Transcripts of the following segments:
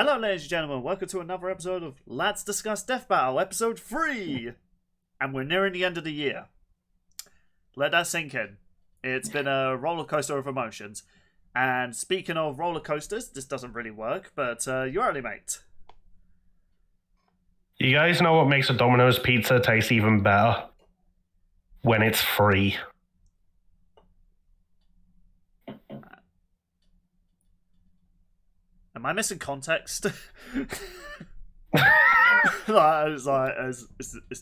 Hello, ladies and gentlemen. Welcome to another episode of Let's Discuss Death Battle, episode 3. And we're nearing the end of the year. Let that sink in. It's been a roller coaster of emotions. And speaking of roller coasters, this doesn't really work, but you're early, mate. You guys know what makes a Domino's pizza taste even better? When it's free. Am I missing context? Is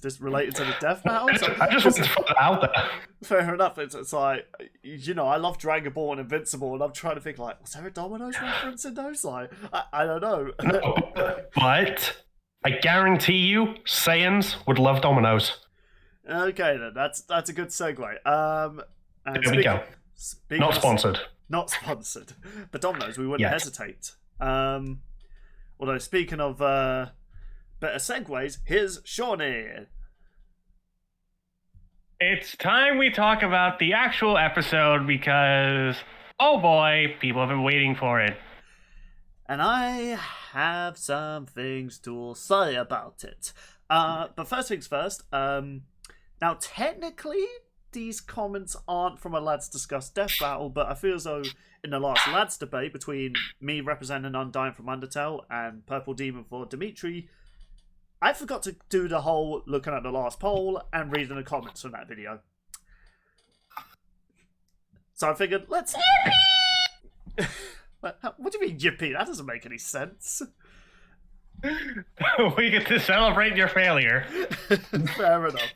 this related to the death battle? I just want to put that out there. Fair enough. It's like, you know, I love Dragon Ball and Invincible, and I'm trying to think, like, was there a Domino's reference in those? Like, I don't know. No, but I guarantee you, Saiyans would love Domino's. Okay, then. That's a good segue. And There we go. Not sponsored. Not sponsored. But Domino's, we wouldn't Yet. hesitate. Although, speaking of better segues, here's Shawnee. It's time we talk about the actual episode because, oh boy, people have been waiting for it. And I have some things to say about it. But first things first, now technically these comments aren't from a Lads Discuss Death Battle, but I feel as though in the last Lads debate between me representing Undyne from Undertale and Purple Demon for Dimitri, I forgot to do the whole looking at the last poll and reading the comments from that video. So I figured, let's... What do you mean, yippee? That doesn't make any sense. We get to celebrate your failure. Fair enough.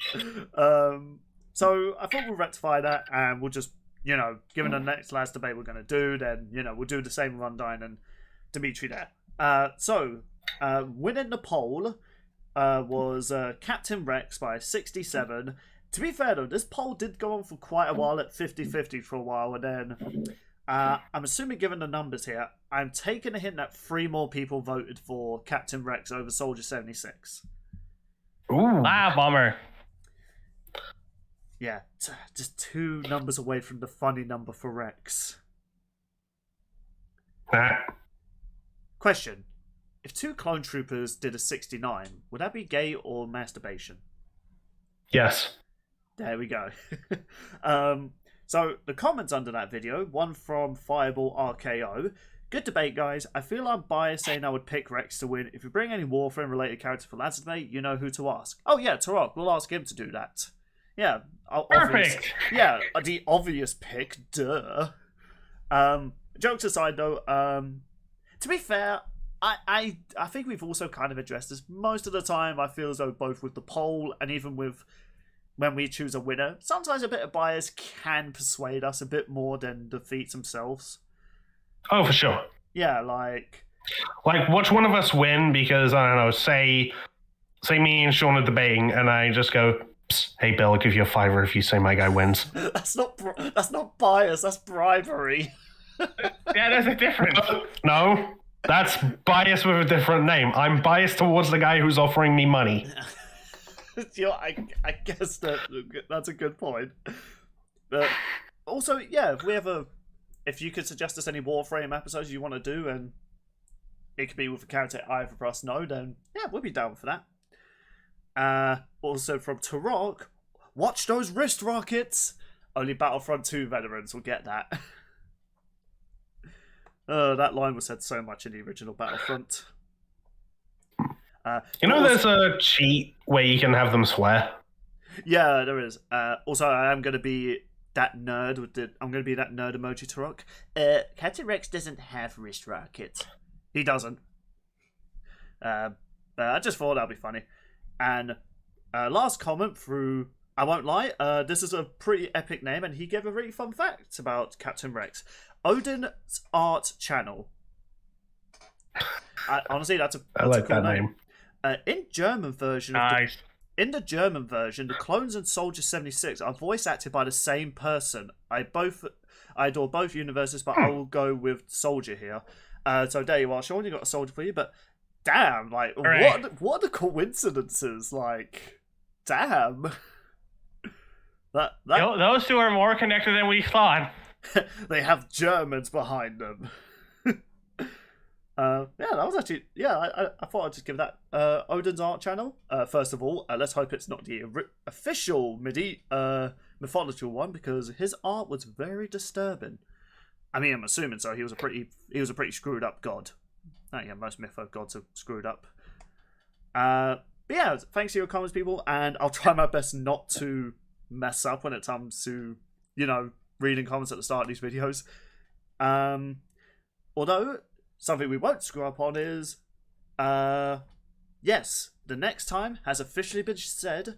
So I thought we'll rectify that and we'll just, you know, given the next last debate we're going to do, then, you know, we'll do the same with Undyne and Dimitri there. Winning the poll was Captain Rex by 67. To be fair, though, this poll did go on for quite a while at 50-50 for a while, and then I'm assuming, given the numbers here, I'm taking a hint that 3 more people voted for Captain Rex over Soldier 76. Ooh. Ah, bummer. Yeah, just 2 numbers away from the funny number for Rex. Question. If 2 clone troopers did a 69, would that be gay or masturbation? Yes. There we go. So, the comments under that video, one from Fireball RKO. Good debate, guys. I feel I'm biased saying I would pick Rex to win. If you bring any Warframe-related character for Lads debate, you know who to ask. Oh yeah, Tarok. We'll ask him to do that. Yeah. Perfect. Yeah, the obvious pick. Duh. Jokes aside, though, to be fair, I think we've also kind of addressed this. Most of the time, I feel as though both with the poll and even with when we choose a winner, sometimes a bit of bias can persuade us a bit more than the feats themselves. Oh, for sure. Yeah, like watch one of us win because, I don't know, say me and Sean are debating and I just go, hey Bill, I'll give you a $5 if you say my guy wins. That's not bias, that's bribery. Yeah, there's a difference. No, that's bias with a different name. I'm biased towards the guy who's offering me money. You know, I guess that's a good point. But also, yeah, if you could suggest us any Warframe episodes you want to do, and it could be with a character either of us know, then yeah, we'll be down for that. Also from Tarok, watch those wrist rockets. Only Battlefront 2 veterans will get that. That line was said so much in the original Battlefront. There's a cheat where you can have them swear. Yeah, there is. Also, I am going to be that nerd I'm going to be that nerd emoji to rock. Captain Rex doesn't have wrist rockets. He doesn't. But I just thought that'd be funny. And last comment through, I won't lie, this is a pretty epic name, and he gave a really fun fact about Captain Rex. Odin's Art Channel. Honestly, that's a like cool that name. In German version, Nice. in the German version, the clones and Soldier 76 are voice acted by the same person. I adore both universes, but I will go with Soldier here. So there you are, Sean. You got a Soldier for you, but damn, like Right. what are the coincidences? Like, damn. That Those 2 are more connected than we thought. they have Germans behind them. Yeah, that was actually I thought I'd just give that Odin's art channel. First of all, let's hope it's not the official mythological one because his art was very disturbing. I mean, I'm assuming so. He was a pretty screwed up god. Yeah, most mytho gods are screwed up. But yeah, thanks for your comments, people, and I'll try my best not to mess up when it comes to reading comments at the start of these videos. Although something we won't screw up on is, yes, the next time has officially been said.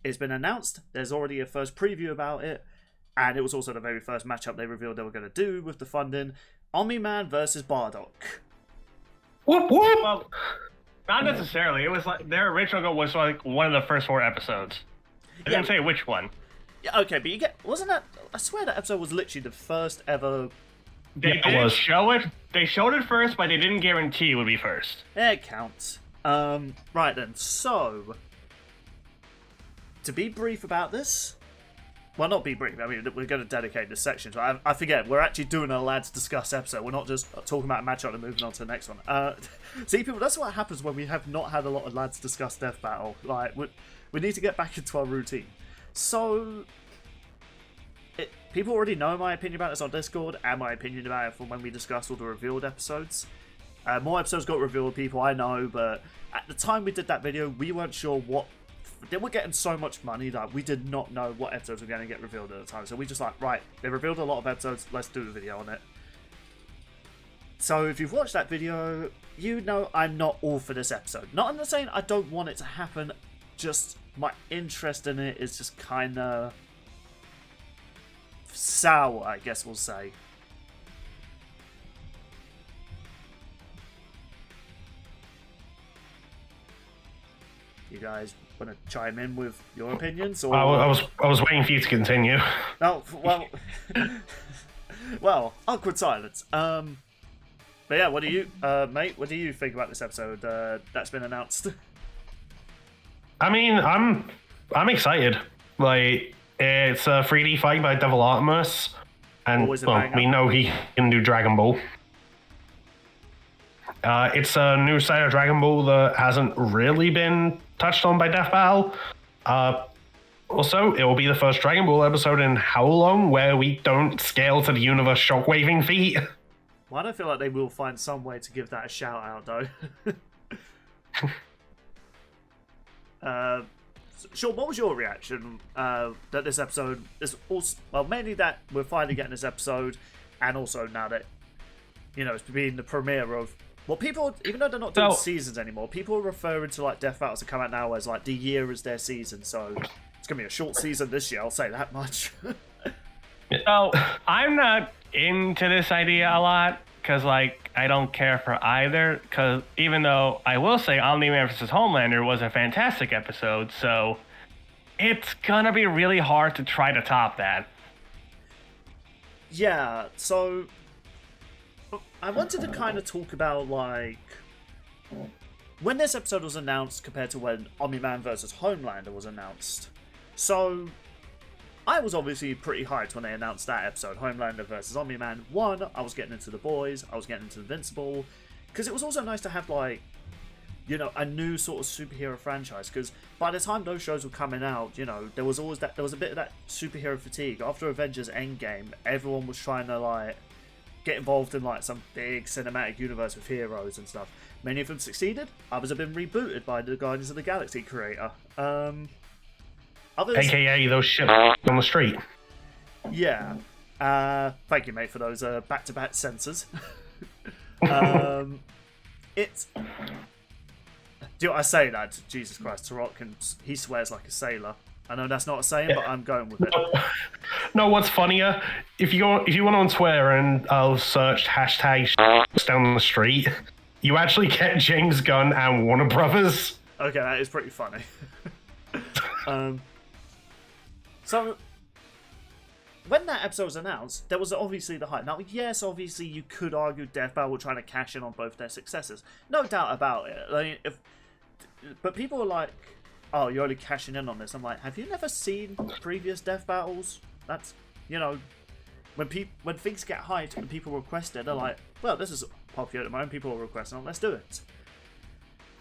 It's been announced. There's already a first preview about it, and it was also the very first matchup they revealed they were going to do with the funding: Omni-Man versus Bardock. Whoop whoop. Well, not necessarily. It was like their original goal was like one of the first 4 episodes. They didn't say which one. Yeah, okay, but wasn't that? I swear that episode was literally the first ever. They didn't show it. They showed it first, but they didn't guarantee it would be first. It counts. Right then. So, to be brief about this, well, not be brief. I mean, we're going to dedicate this section. So I forget. We're actually doing a lads discuss episode. We're not just talking about a matchup and moving on to the next one. See, people, that's what happens when we have not had a lot of lads discuss Death Battle. Like, we need to get back into our routine. So, people already know my opinion about this on Discord and my opinion about it from when we discussed all the revealed episodes. More episodes got revealed, people, I know, but at the time we did that video, we weren't sure what. They were getting so much money that we did not know what episodes were going to get revealed at the time. So we just like, right, they revealed a lot of episodes, let's do a video on it. So if you've watched that video, you know I'm not all for this episode. Not I'm not saying I don't want it to happen, just my interest in it is just kind of sour, I guess we'll say. You guys want to chime in with your opinions? Or... I was waiting for you to continue. Oh, well... well, awkward silence. But yeah, what do you... mate, what do you think about this episode that's been announced? I mean, I'm excited. Like, it's a 3D fight by Devil Artemis, and well, we know he can do Dragon Ball. It's a new side of Dragon Ball that hasn't really been touched on by Death Battle. Also, it will be the first Dragon Ball episode in how long where we don't scale to the universe shockwaving feet? Well, I don't feel like they will find some way to give that a shout out, though. Sean, what was your reaction that this episode is also, well, mainly that we're finally getting this episode, and also now that, it's being the premiere of, well, people, even though they're not doing seasons anymore, people are referring to like Death Battles that come out now as like the year is their season, so it's gonna be a short season this year, I'll say that much. So, I'm not into this idea a lot, because like, I don't care for either, because even though I will say Omni-Man vs. Homelander was a fantastic episode, so it's gonna be really hard to try to top that. Yeah, so I wanted to kind of talk about like when this episode was announced compared to when Omni-Man vs. Homelander was announced. So I was obviously pretty hyped when they announced that episode, Homelander vs. Omni-Man. One, I was getting into The Boys, I was getting into Invincible, because it was also nice to have like, a new sort of superhero franchise, because by the time those shows were coming out, there was a bit of that superhero fatigue. After Avengers Endgame, everyone was trying to like get involved in like some big cinematic universe with heroes and stuff. Many of them succeeded, others have been rebooted by the Guardians of the Galaxy creator. Others... AKA those ships on the street. Yeah. Thank you, mate, for those back-to-back censors. It's... Do you know what I say that? Jesus Christ, Tarot he swears like a sailor. I know that's not a saying, but I'm going with it. No, what's funnier? If you went on Twitter and searched hashtag down the street, you actually get James Gunn and Warner Brothers. Okay, that is pretty funny. So, when that episode was announced, there was obviously the hype. Now, yes, obviously you could argue Death Battle were trying to cash in on both their successes. No doubt about it. Like, but people were like, oh, you're only cashing in on this. I'm like, have you never seen previous Death Battles? That's, when things get hyped and people request it, they're like, well, this is popular at the moment. People are requesting it. Let's do it.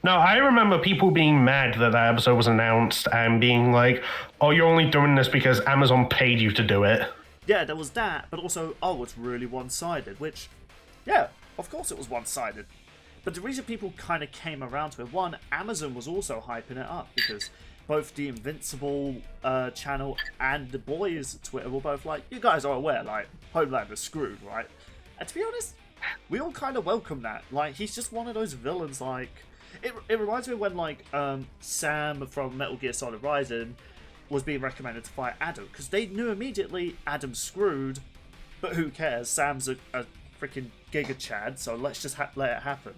No, I remember people being mad that that episode was announced and being like, oh, you're only doing this because Amazon paid you to do it. Yeah, there was that, but also, oh, it's really one-sided, which, yeah, of course it was one-sided. But the reason people kind of came around to it, one, Amazon was also hyping it up because both the Invincible channel and the boys' Twitter were both like, you guys are aware, like, Homelander's screwed, right? And to be honest, we all kind of welcome that. Like, he's just one of those villains, like... It reminds me of when, like, Sam from Metal Gear Solid Rising was being recommended to fight Adam, because they knew immediately Adam's screwed, but who cares? Sam's a freaking Giga Chad, so let's just let it happen.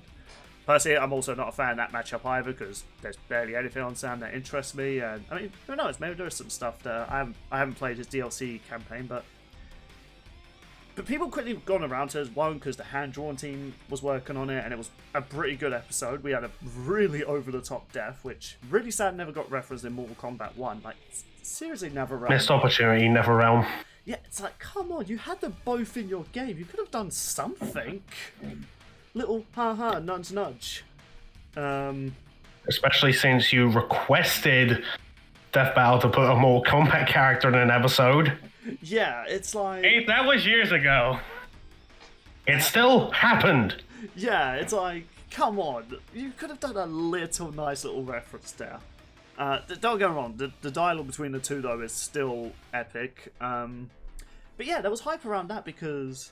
Personally, I'm also not a fan of that matchup either, because there's barely anything on Sam that interests me, and, I mean, who knows, maybe there's some stuff there. I haven't played his DLC campaign, but people quickly gone around to us, one, because the hand-drawn team was working on it, and it was a pretty good episode. We had a really over-the-top death, which really sad never got referenced in Mortal Kombat 1. Like, seriously, NetherRealm. Missed opportunity, NetherRealm. Yeah, it's like, come on, you had them both in your game. You could have done something. Little ha-ha, nudge-nudge. Especially since you requested Death Battle to put a more combat character in an episode. Yeah, it's like... Hey, that was years ago. It still happened. Yeah, it's like, come on. You could have done a nice little reference there. Don't get me wrong, the dialogue between the two, though, is still epic. But yeah, there was hype around that because,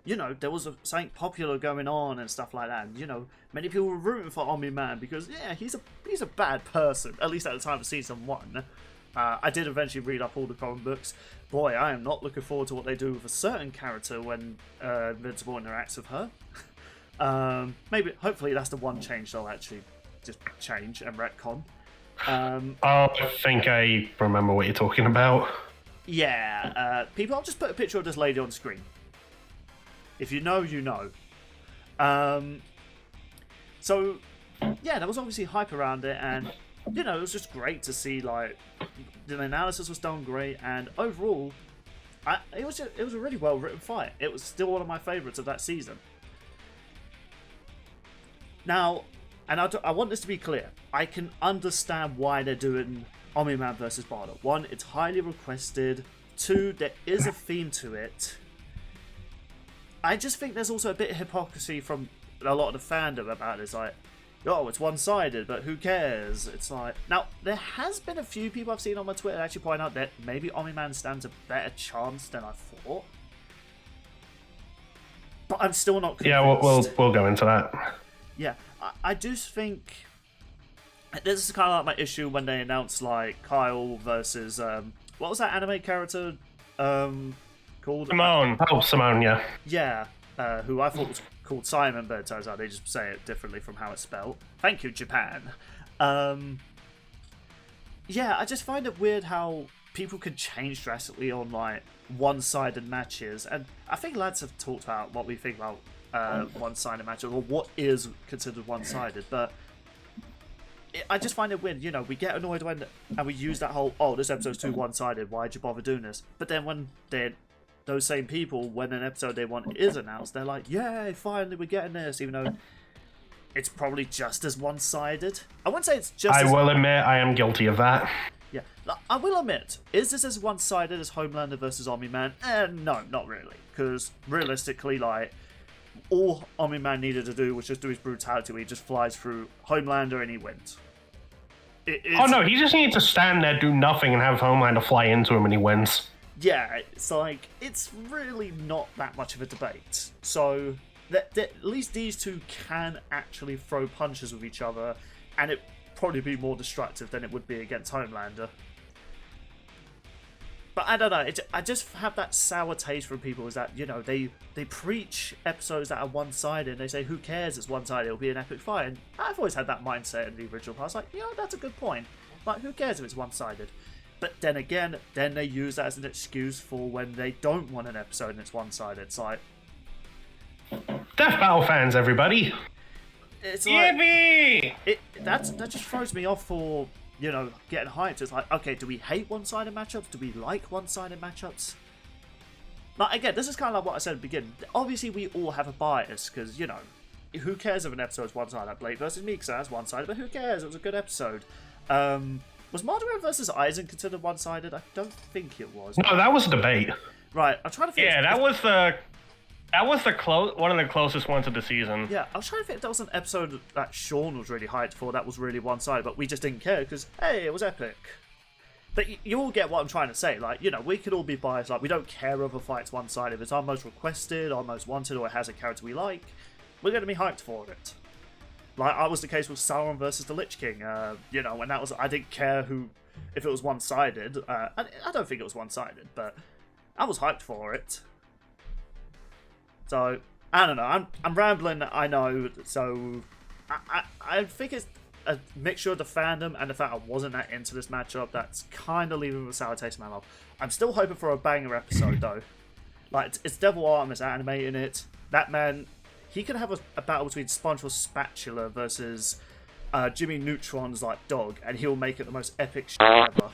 you know, there was something popular going on and stuff like that. And, you know, many people were rooting for Omni-Man because, yeah, he's a bad person, at least at the time of Season 1. I did eventually read up all the comic books. Boy, I am not looking forward to what they do with a certain character when Invincible interacts with her. Hopefully that's the one change they'll actually just change and retcon. I think I remember what you're talking about. Yeah, people, I'll just put a picture of this lady on screen. If you know, you know. So, yeah, there was obviously hype around it, and, you know, it was just great to see, like, the analysis was done great, and overall, it was a really well written fight. It was still one of my favourites of that season. Now, and I want this to be clear, I can understand why they're doing Omni-Man versus Bardock. One, it's highly requested. Two, there is a theme to it. I just think there's also a bit of hypocrisy from a lot of the fandom about it. It's like, oh, it's one-sided, but who cares? It's like... Now, there has been a few people I've seen on my Twitter actually point out that maybe Omni-Man stands a better chance than I thought. But I'm still not convinced. Yeah, we'll go into that. Yeah, I do think... This is kind of like my issue when they announced, like, Kyle versus... what was that anime character called? Simone. Oh, Simone, yeah. Yeah, who I thought was called Simon, but it turns out they just say it differently from how it's spelled. Thank you, Japan. Yeah, I just find it weird how people can change drastically on, like, one-sided matches. And I think lads have talked about what we think about one-sided matches, or what is considered one-sided, but I just find it weird, you know, we get annoyed when, and we use that whole, oh, this episode's too one-sided, why'd you bother doing this? But then when those same people, when an episode they want is announced, they're like, yay, finally we're getting this, even though it's probably just as one-sided. I wouldn't say it's just I will admit I am guilty of that. Yeah, I will admit, is this as one-sided as Homelander versus Omni-Man? No, not really, because realistically, like, all Omni-Man needed to do was just do his brutality where he just flies through Homelander and he wins. Oh no, he just needs to stand there, do nothing, and have Homelander fly into him and he wins. Yeah, it's like, it's really not that much of a debate. So, at least these two can actually throw punches with each other, and it probably be more destructive than it would be against Homelander. But I don't know, I just have that sour taste from people is that, you know, they preach episodes that are one-sided and they say, who cares, it's one-sided, it'll be an epic fight. And I've always had that mindset in the original part. I was like, you know, that's a good point. Like, who cares if it's one-sided? But then again, then they use that as an excuse for when they don't want an episode and it's one-sided. It's like... Death Battle fans, everybody! It's like... Yippee! That just throws me off for... You know, getting hyped. It's like, okay, do we hate one-sided matchups? Do we like one-sided matchups? Like, again, this is kind of like what I said at the beginning. Obviously, we all have a bias, because, you know, who cares if an episode's one-sided? Like Blake versus Meek, so that's one-sided, but who cares? It was a good episode. Was Mardock versus Aizen considered one-sided? I don't think it was. No, that was a debate. Right, I'm trying to think. Yeah, that was one of the closest ones of the season. Yeah, I was trying to think if that was an episode that Sean was really hyped for that was really one-sided, but we just didn't care because, hey, it was epic. But you all get what I'm trying to say. Like, you know, we could all be biased. Like, we don't care if a fight's one-sided. If it's our most requested, our most wanted, or it has a character we like, we're going to be hyped for it. Like, I was the case with Sauron versus the Lich King. You know, when that was... I didn't care if it was one-sided. I don't think it was one-sided, but I was hyped for it. So, I don't know. I'm rambling, I know. So, I think it's a mixture of the fandom and the fact I wasn't that into this matchup that's kind of leaving with a sour taste in my mouth. I'm still hoping for a banger episode, though. Like, it's Devil Artemis animating it. That man... He could have a battle between SpongeBob Spatula versus Jimmy Neutron's like dog, and he'll make it the most epic shit ever.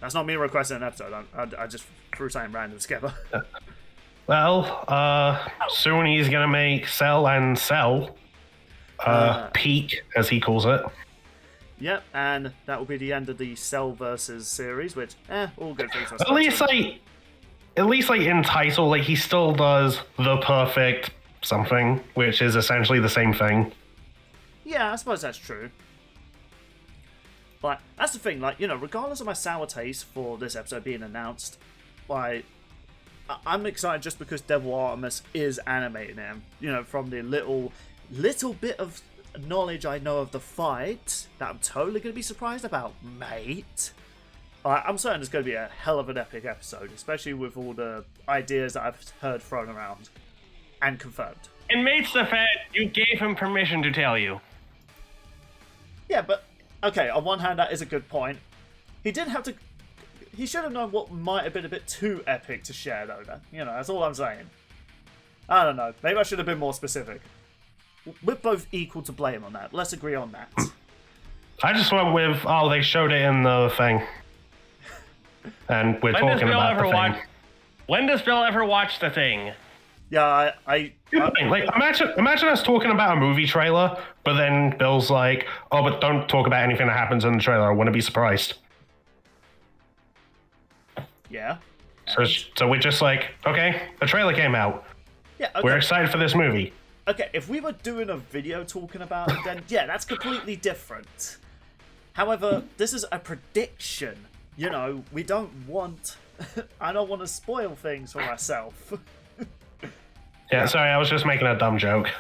That's not me requesting an episode. I just threw something random together. Well, soon he's gonna make Cell and Cell, Peak as he calls it. Yep, and that will be the end of the Cell versus series, which all good things. At least, in title, like, he still does the perfect something, which is essentially the same thing. Yeah, I suppose that's true. But that's the thing, like, you know, regardless of my sour taste for this episode being announced, like, I'm excited just because Devil Artemis is animating him. You know, from the little bit of knowledge I know of the fight that I'm totally going to be surprised about, mate. I'm certain it's going to be a hell of an epic episode, especially with all the ideas that I've heard thrown around and confirmed. And mate's the fact you gave him permission to tell you. Yeah, but okay, on one hand, that is a good point. He didn't have to... He should have known what might have been a bit too epic to share, though. You know, that's all I'm saying. I don't know. Maybe I should have been more specific. We're both equal to blame on that. Let's agree on that. I just went with, they showed it in the thing. And we're talking about the thing. When does Bill ever watch the thing? Yeah, like, imagine us talking about a movie trailer, but then Bill's like, "Oh, but don't talk about anything that happens in the trailer. I wouldn't be surprised." Yeah. So we're just like, okay, the trailer came out. Yeah. Okay. We're excited for this movie. Okay, if we were doing a video talking about it, then yeah, that's completely different. However, this is a prediction. You know, we don't want... I don't want to spoil things for myself. Yeah, sorry, I was just making a dumb joke.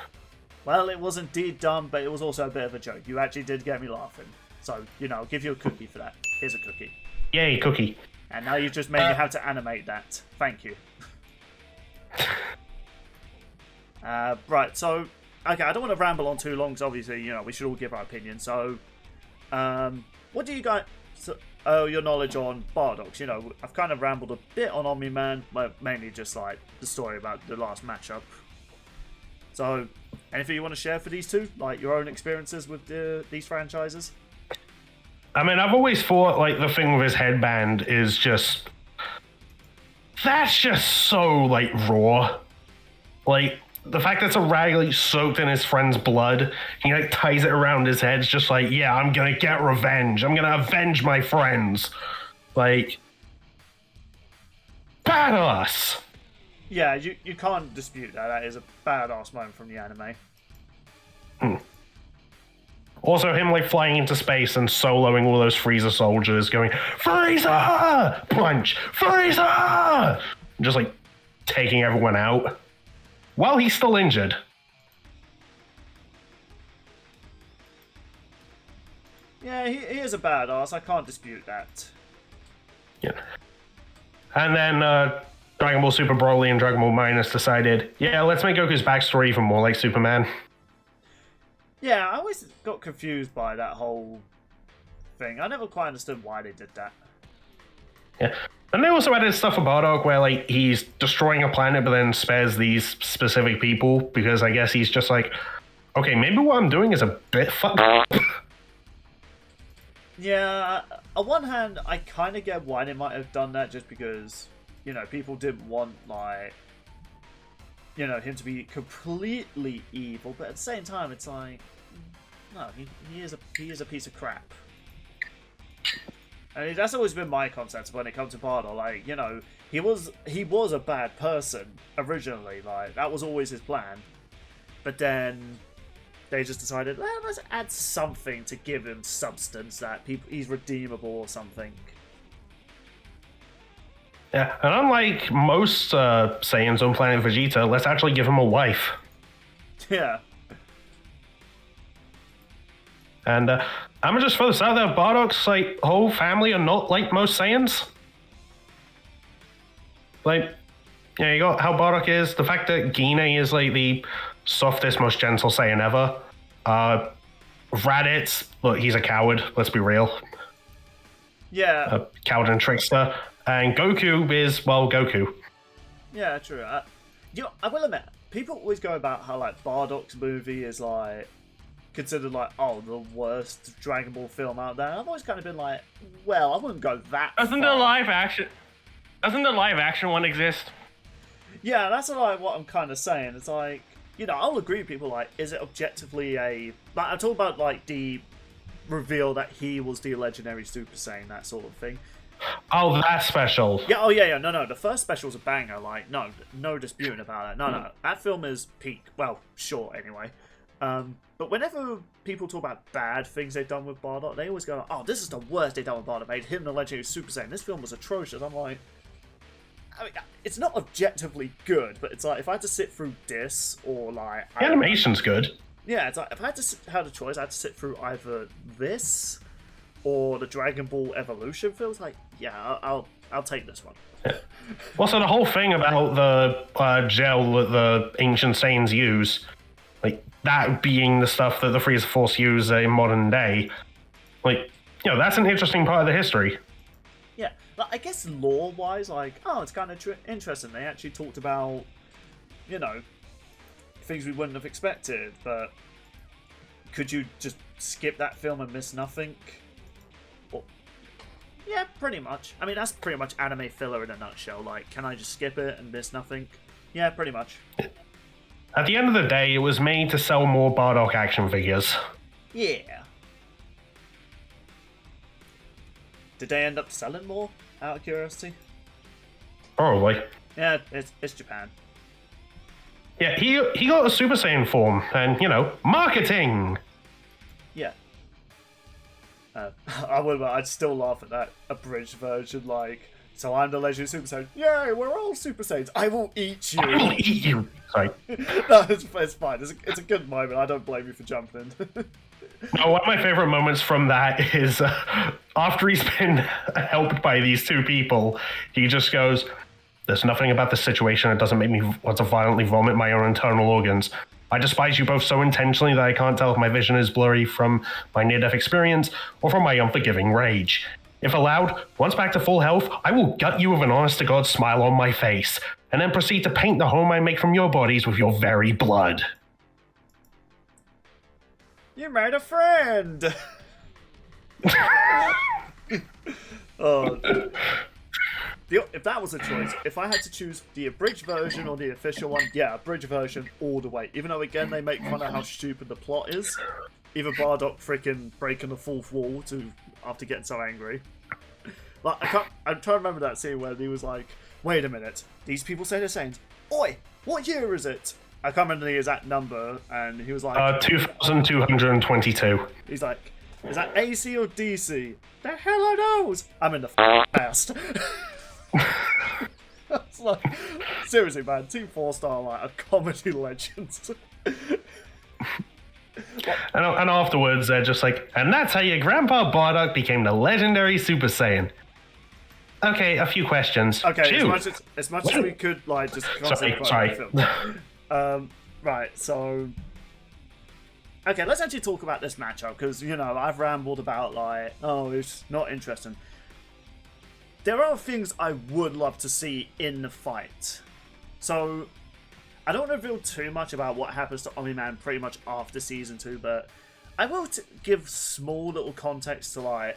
Well, it was indeed dumb, but it was also a bit of a joke. You actually did get me laughing. So, you know, I'll give you a cookie for that. Here's a cookie. Yay, cookie. And now you've just made me have to animate that. Thank you. Right, so... Okay, I don't want to ramble on too long, because obviously, you know, we should all give our opinion. So, what do you guys... your knowledge on Bardock. You know, I've kind of rambled a bit on Omni-Man, but mainly just like the story about the last matchup. So, anything you want to share for these two? Like your own experiences with these franchises? I mean, I've always thought like the thing with his headband is just... That's just so like raw. Like, the fact that it's a rag like soaked in his friend's blood, he like ties it around his head. It's just like, yeah, I'm gonna get revenge. I'm gonna avenge my friends. Like, badass. Yeah, you can't dispute that. That is a badass moment from the anime. Also, him like flying into space and soloing all those Frieza soldiers, going Frieza, punch, Frieza, just like taking everyone out. While he's still injured. Yeah, he is a badass. I can't dispute that. Yeah. And then Dragon Ball Super Broly and Dragon Ball Minus decided, yeah, let's make Goku's backstory even more like Superman. Yeah, I always got confused by that whole thing. I never quite understood why they did that. Yeah. And they also added stuff about Bardock where like he's destroying a planet but then spares these specific people because I guess he's just like, okay, maybe what I'm doing is a bit fucked up. Yeah, on one hand, I kind of get why they might have done that just because, you know, people didn't want, like, him to be completely evil, but at the same time, it's like, no, he is a piece of crap. I mean, that's always been my concept when it comes to Bardock. Like, he was a bad person originally. Like, that was always his plan. But then they just decided, well, let's add something to give him substance that he's redeemable or something. Yeah, and unlike most Saiyans on planet Vegeta, let's actually give him a wife. Yeah. And I'm gonna just throw this out there: Bardock's whole family are not like most Saiyans. You got how Bardock is. The fact that Gine is the softest, most gentle Saiyan ever. Raditz, look, he's a coward. Let's be real. Yeah. A coward and trickster. And Goku is, Goku. Yeah, true. I will admit, people always go about how Bardock's movie is considered the worst Dragon Ball film out there. I've always kind of been well, I wouldn't go that Doesn't far. the live action one exist? Yeah, that's what I'm kind of saying. It's I'll agree with people is it objectively I'm talking about the reveal that he was the legendary Super Saiyan, that sort of thing. Oh, that's special. Yeah, oh yeah. No, the first special's a banger, no disputing about it. No, that film is peak. Well, sure, anyway. But whenever people talk about bad things they've done with Bardock, they always go, oh, this is the worst they've done with Bardock. Made him the legendary Super Saiyan. This film was atrocious. I'm like, I mean, it's not objectively good, but it's if I had to sit through this or The animation's good. Yeah, it's if I had to have a choice, I had to sit through either this or the Dragon Ball Evolution films. Yeah, I'll take this one. Yeah. Well, so the whole thing about the gel that the ancient Saiyans use, that being the stuff that the Frieza Force use in modern day, that's an interesting part of the history. Yeah, I guess lore-wise, it's kind of interesting. They actually talked about, things we wouldn't have expected, but could you just skip that film and miss nothing? Well, yeah, pretty much. I mean, that's pretty much anime filler in a nutshell. Can I just skip it and miss nothing? Yeah, pretty much. At the end of the day, it was made to sell more Bardock action figures. Yeah. Did they end up selling more, out of curiosity? Probably. Yeah, it's Japan. Yeah, he got a Super Saiyan form, and, marketing! Yeah. I'd still laugh at that abridged version, so I'm the legendary Super Saiyan. Yay, we're all Super Saiyans. I will eat you. I will eat you. Sorry. No, it's fine. It's a good moment. I don't blame you for jumping in. No, one of my favorite moments from that is after he's been helped by these two people, he just goes, "There's nothing about this situation that doesn't make me want to violently vomit my own internal organs. I despise you both so intentionally that I can't tell if my vision is blurry from my near-death experience or from my unforgiving rage. If allowed, once back to full health, I will gut you with an honest-to-God smile on my face, and then proceed to paint the home I make from your bodies with your very blood." You made a friend! Oh. If that was a choice, if I had to choose the abridged version or the official one, yeah, abridged version all the way. Even though, again, they make fun of how stupid the plot is. Even Bardock freaking breaking the fourth wall after getting so angry. I'm trying to remember that scene where he was like, wait a minute, these people say they're Saiyans. Oi, what year is it? I can't remember the exact number, and he was like... 2222. He's like, is that AC or DC? The hell I knows! I'm in the past. That's seriously, man, Team 4-star, are comedy legends. And afterwards, they're just like, and that's how your Grandpa Bardock became the legendary Super Saiyan. Okay, a few questions. Okay, Shoot. as much as we could, just concentrate Sorry. on the film. Right, so... Okay, let's actually talk about this matchup, because, I've rambled about, it's not interesting. There are things I would love to see in the fight. So, I don't reveal too much about what happens to Omni-Man pretty much after Season 2, but I will give small little context to,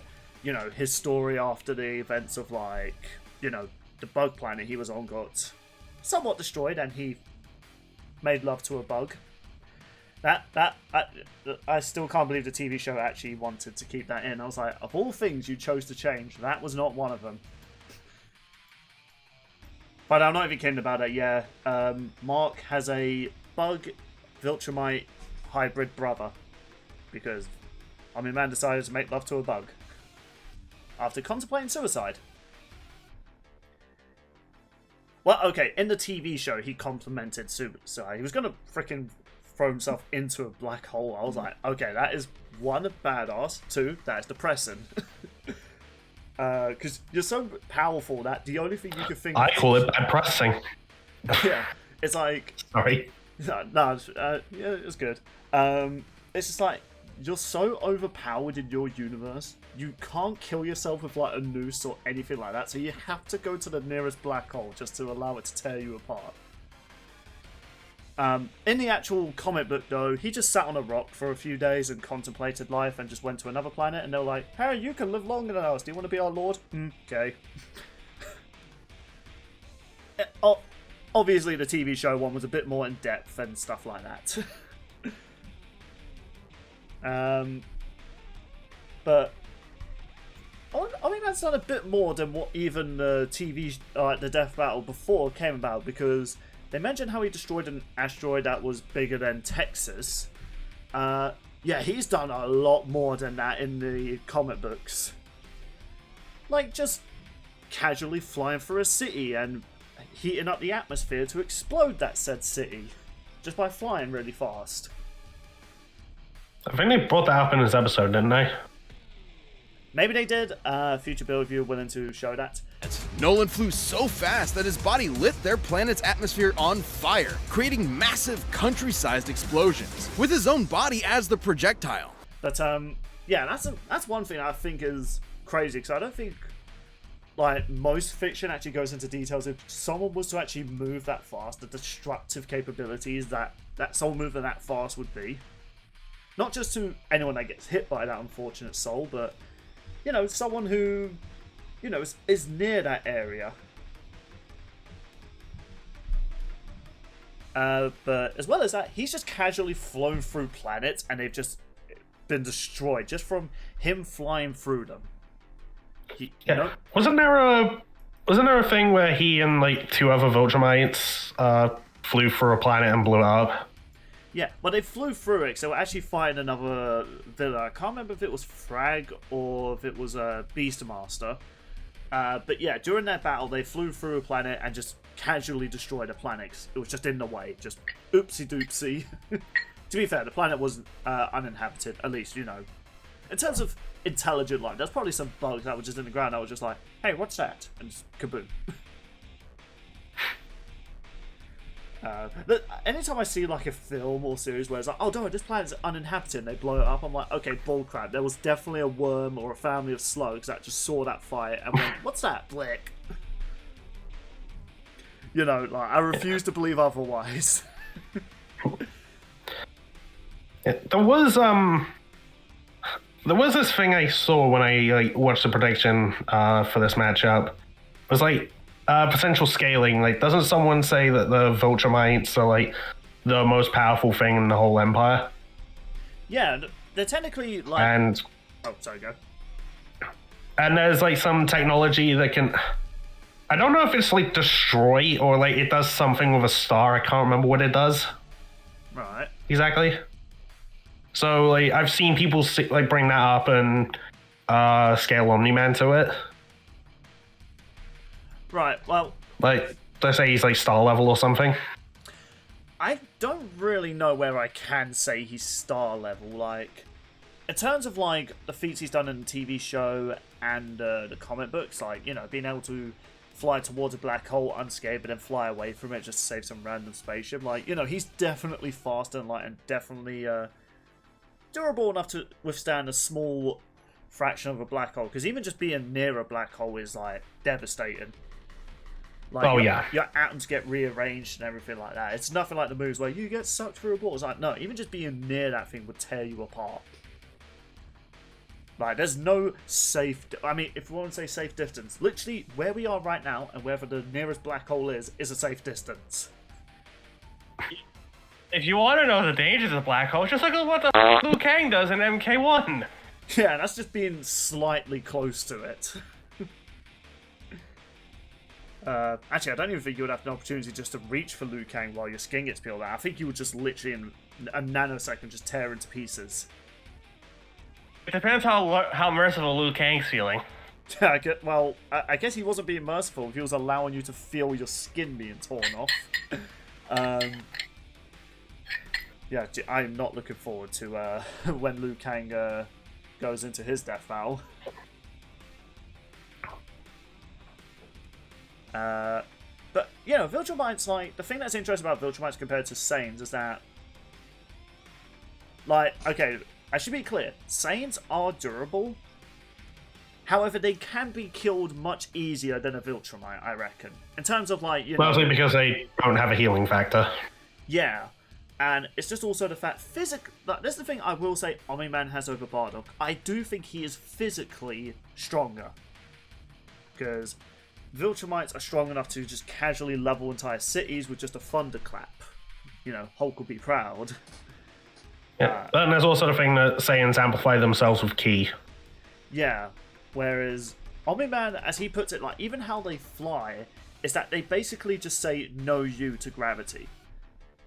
his story after the events of, the bug planet he was on got somewhat destroyed, and he made love to a bug. I still can't believe the TV show actually wanted to keep that in. I was like, of all things you chose to change, that was not one of them. But I'm not even kidding about it. Yeah, Mark has a bug Viltrumite hybrid brother because Omni-Man decided to make love to a bug after contemplating suicide. Well, okay, in the TV show, he complimented suicide. He was gonna freaking throw himself into a black hole. I was like, okay, that is one, badass. Two, that is depressing. Because you're so powerful that the only thing you can think I call it bad pressing. Yeah, it's like... Sorry. No, yeah, it's good. It's just like, you're so overpowered in your universe, you can't kill yourself with like a noose or anything like that, so you have to go to the nearest black hole just to allow it to tear you apart. In the actual comic book, though, he just sat on a rock for a few days and contemplated life and just went to another planet, and they were like, hey, you can live longer than us. Do you want to be our lord? Okay. Obviously, the TV show one was a bit more in-depth and stuff like that. But I mean, that's done a bit more than what even the TV, the Death Battle before came about, because they mentioned how he destroyed an asteroid that was bigger than Texas. Yeah, he's done a lot more than that in the comic books. Like, just casually flying through a city and heating up the atmosphere to explode that said city. Just by flying really fast. I think they brought that up in this episode, didn't they? Maybe they did. Future Bill, if you're willing to show that. Nolan flew so fast that his body lit their planet's atmosphere on fire, creating massive country-sized explosions, with his own body as the projectile. But yeah, that's one thing I think is crazy, because I don't think like most fiction actually goes into details. If someone was to actually move that fast, the destructive capabilities that soul moving that fast would be. Not just to anyone that gets hit by that unfortunate soul, but, you know, someone who, you know, is near that area. But as well as that, he's just casually flown through planets and they've just been destroyed just from him flying through them. Yeah. You know? Wasn't there a thing where he and like two other Viltrumites flew through a planet and blew it up? Yeah, but they flew through it, so we're actually fighting another villain. I can't remember if it was Frag or if it was Beastmaster. But yeah, during that battle, they flew through a planet and just casually destroyed a planet. It was just in the way, just oopsie doopsie. To be fair, the planet wasn't uninhabited, at least, you know. In terms of intelligent life, there's probably some bugs that were just in the ground that were just like, hey, what's that? And just kaboom. Anytime I see like a film or series where it's like, oh no, this planet's uninhabited and they blow it up, I'm like, okay, bullcrap. There was definitely a worm or a family of slugs that just saw that fire and went, what's that? Blick. You know, like, I refuse to believe otherwise. There was this thing I saw when I watched the prediction for this matchup. It was like potential scaling. Like, doesn't someone say that the Viltrumites are like the most powerful thing in the whole Empire? Yeah, they're technically like. And oh, sorry, go. And there's like some technology that can. I don't know if it's like destroy or like it does something with a star. I can't remember what it does. Right. Exactly. So like I've seen people like bring that up and scale Omni-Man to it. Right, well... like, let's say he's like star level or something. I don't really know where I can say he's star level. Like, in terms of like the feats he's done in the TV show and the comic books, like, you know, being able to fly towards a black hole unscathed but then fly away from it just to save some random spaceship. Like, you know, he's definitely fast and light and definitely durable enough to withstand a small fraction of a black hole. Because even just being near a black hole is like devastating. Like, your atoms get rearranged and everything like that. It's nothing like the moves where you get sucked through a ball. It's like, no, even just being near that thing would tear you apart. Like, there's no safe... I mean, if we want to say safe distance, literally where we are right now and wherever the nearest black hole is a safe distance. if you want to know the dangers of black holes, just look at what the Liu Kang does in MK1. Yeah, that's just being slightly close to it. Actually, I don't even think you would have an opportunity just to reach for Liu Kang while your skin gets peeled out. I think you would just literally in a nanosecond just tear into pieces. It depends how merciful Liu Kang's feeling. I guess he wasn't being merciful if he was allowing you to feel your skin being torn off. Yeah, I'm not looking forward to when Liu Kang goes into his death battle. But, you know, Viltrumites, like, the thing that's interesting about Viltrumites compared to Saiyans is that, like, okay, I should be clear, Saiyans are durable. However, they can be killed much easier than a Viltrumite, I reckon. In terms of, like, you know... Mostly because they don't have a healing factor. Yeah. And it's just also the fact, like, that's the thing I will say Omni-Man has over Bardock. I do think he is physically stronger. Because Viltrumites are strong enough to just casually level entire cities with just a thunderclap. You know, Hulk will be proud. Yeah, and there's also the thing that Saiyans amplify themselves with ki. Yeah, whereas Omni-Man, as he puts it, like, even how they fly, is that they basically just say no you to gravity.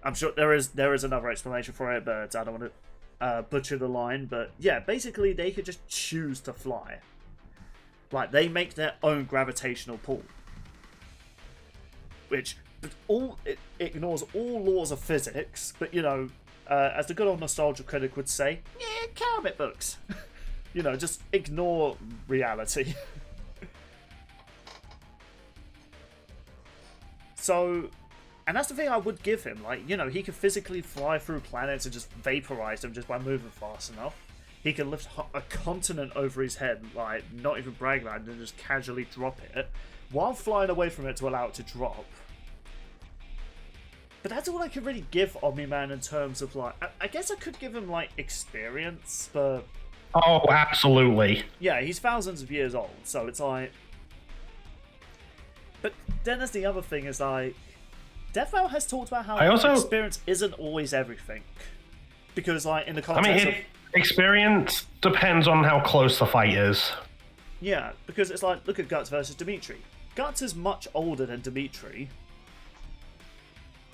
I'm sure there is another explanation for it, but I don't want to butcher the line. But yeah, basically they could just choose to fly. Like, they make their own gravitational pull. Which it ignores all laws of physics, but, you know, as the good old nostalgia critic would say, yeah, comic books. You know, just ignore reality. So, and that's the thing I would give him. Like, you know, he could physically fly through planets and just vaporize them just by moving fast enough. He can lift a continent over his head, like, not even brag about it, and just casually drop it, while flying away from it to allow it to drop. But that's all I could really give Omni-Man in terms of, like... I guess I could give him, like, experience, but... Oh, absolutely. Yeah, he's thousands of years old, so it's like... But then there's the other thing, is like... Deathbow has talked about how experience isn't always everything. Because, like, in the context of... Experience depends on how close the fight is. Yeah, because it's like, look at Guts versus Dimitri. Guts is much older than Dimitri.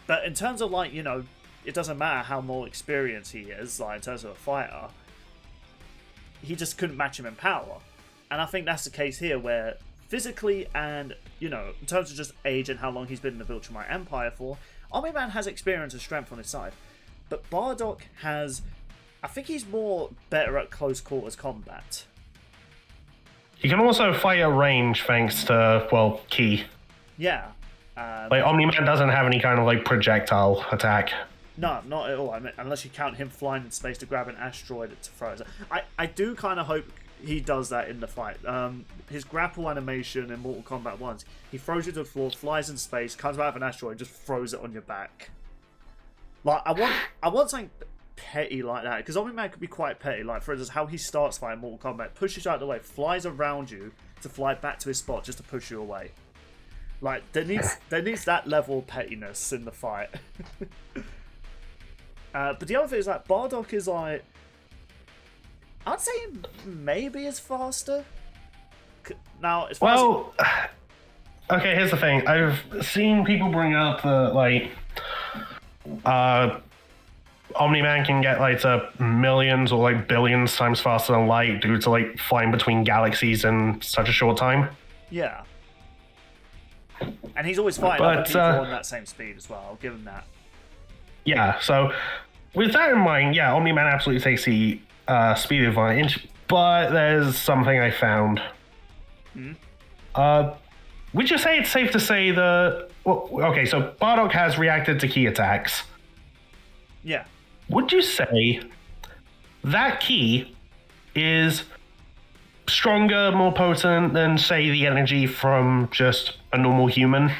But in terms of, like, you know, it doesn't matter how more experienced he is, like, in terms of a fighter. He just couldn't match him in power. And I think that's the case here, where physically and, you know, in terms of just age and how long he's been in the Viltrumite Empire for, Omni-Man has experience and strength on his side. But Bardock has... I think he's more better at close quarters combat. He can also fight at range thanks to, well, ki. Yeah. Like, Omni-Man doesn't have any kind of, like, projectile attack. No, not at all. I mean, unless you count him flying in space to grab an asteroid to throw it. I do kind of hope he does that in the fight. His grapple animation in Mortal Kombat 1, he throws you to the floor, flies in space, comes out of an asteroid, just throws it on your back. Like, I want something petty like that, because Omni-Man could be quite petty. Like, for instance, how he starts fighting Mortal Kombat, pushes you out of the way, flies around you to fly back to his spot just to push you away. Like, there needs that level of pettiness in the fight. But the other thing is, like, Bardock is, like, I'd say maybe is faster. Now, as far as... Okay, here's the thing. I've seen people bring up the, like, Omni-Man can get, like, to millions or, like, billions times faster than light due to, like, flying between galaxies in such a short time. Yeah. And he's always fighting other people on that same speed as well. I'll give him that. Yeah, so with that in mind, yeah, Omni-Man absolutely takes the speed advantage, but there's something I found. Would you say it's safe to say that... Well, okay, so Bardock has reacted to ki attacks. Yeah. Would you say that ki is stronger, more potent than, say, the energy from just a normal human?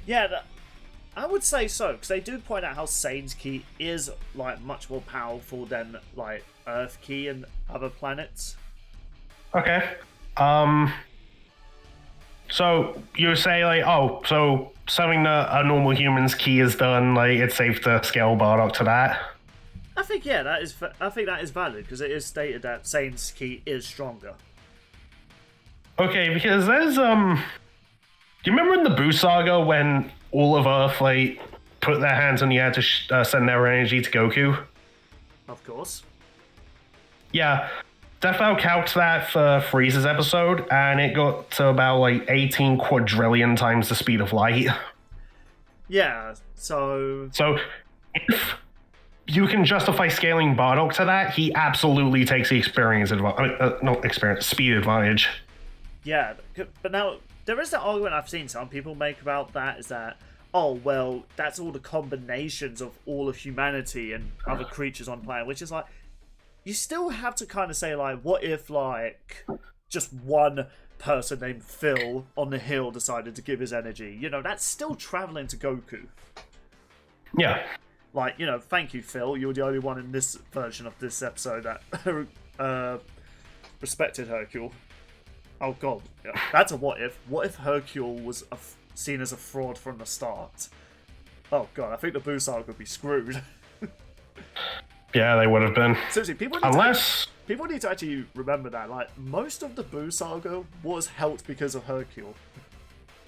Yeah, I would say so, because they do point out how Saiyans ki is, like, much more powerful than, like, Earth ki and other planets. Okay. So you say like, oh, so something that a normal human's ki is done, like it's safe to scale Bardock to that. I think I think that is valid because it is stated that Saiyan's ki is stronger. Okay, because there's do you remember in the Boo Saga when all of Earth like put their hands on the air to send their energy to Goku? Of course. Yeah, Defo calced that for Frieza's episode, and it got to about like 18 quadrillion times the speed of light. Yeah, so If you can justify scaling Bardock to that, he absolutely takes the speed advantage. yeah, but now there is that argument I've seen some people make about that is that, oh well, that's all the combinations of all of humanity and other creatures on the planet, which is like, you still have to kind of say like, what if like just one person named Phil on the hill decided to give his energy? You know, that's still traveling to Goku. Yeah. Like, you know, thank you, Phil. You're the only one in this version of this episode that respected Hercule. Oh god, yeah, that's a what if. What if Hercule was seen as a fraud from the start? Oh god, I think the Boo Saga would be screwed. Yeah, they would have been. Seriously, people need to actually remember that. Like, most of the Boo Saga was helped because of Hercule.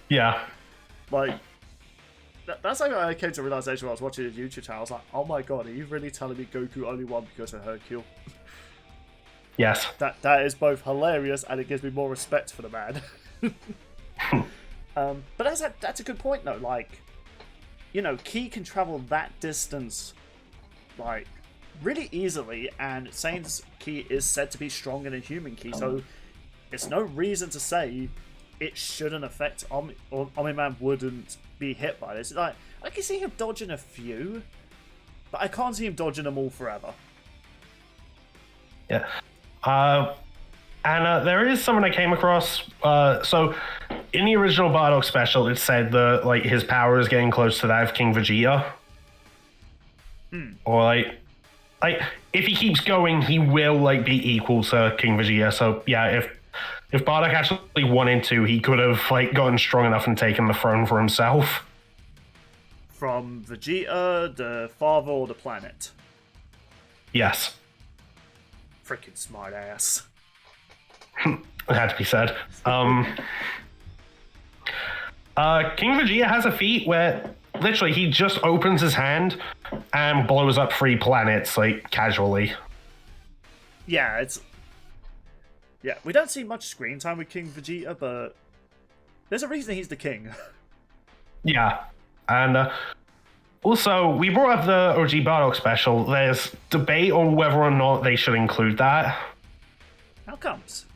Yeah. Like, that's like I came to realization when I was watching his YouTube channel. I was like, oh my god, are you really telling me Goku only won because of Hercule? Yes. That is both hilarious and it gives me more respect for the man. But that's a good point though. Like, you know, Ki can travel that distance, like, really easily, and Saiyan's Ki is said to be stronger than human Ki, so it's no reason to say it shouldn't affect Omni-Man wouldn't be hit by this. Like, I can see him dodging a few, but I can't see him dodging them all forever. Yeah. And there is something I came across. So in the original Bardock special, it said that like his power is getting close to that of King Vegeta. Or like if he keeps going, he will like be equal to King Vegeta. So yeah, if Bardock actually wanted to, he could have like gotten strong enough and taken the throne for himself. From Vegeta, the father, or the planet? Yes. Freaking smart ass. It had to be said. King Vegeta has a feat where literally he just opens his hand and blows up 3 planets like casually. Yeah, we don't see much screen time with King Vegeta, but there's a reason he's the king. Yeah, and also we brought up the OG Bardock special. There's debate on whether or not they should include that. How comes?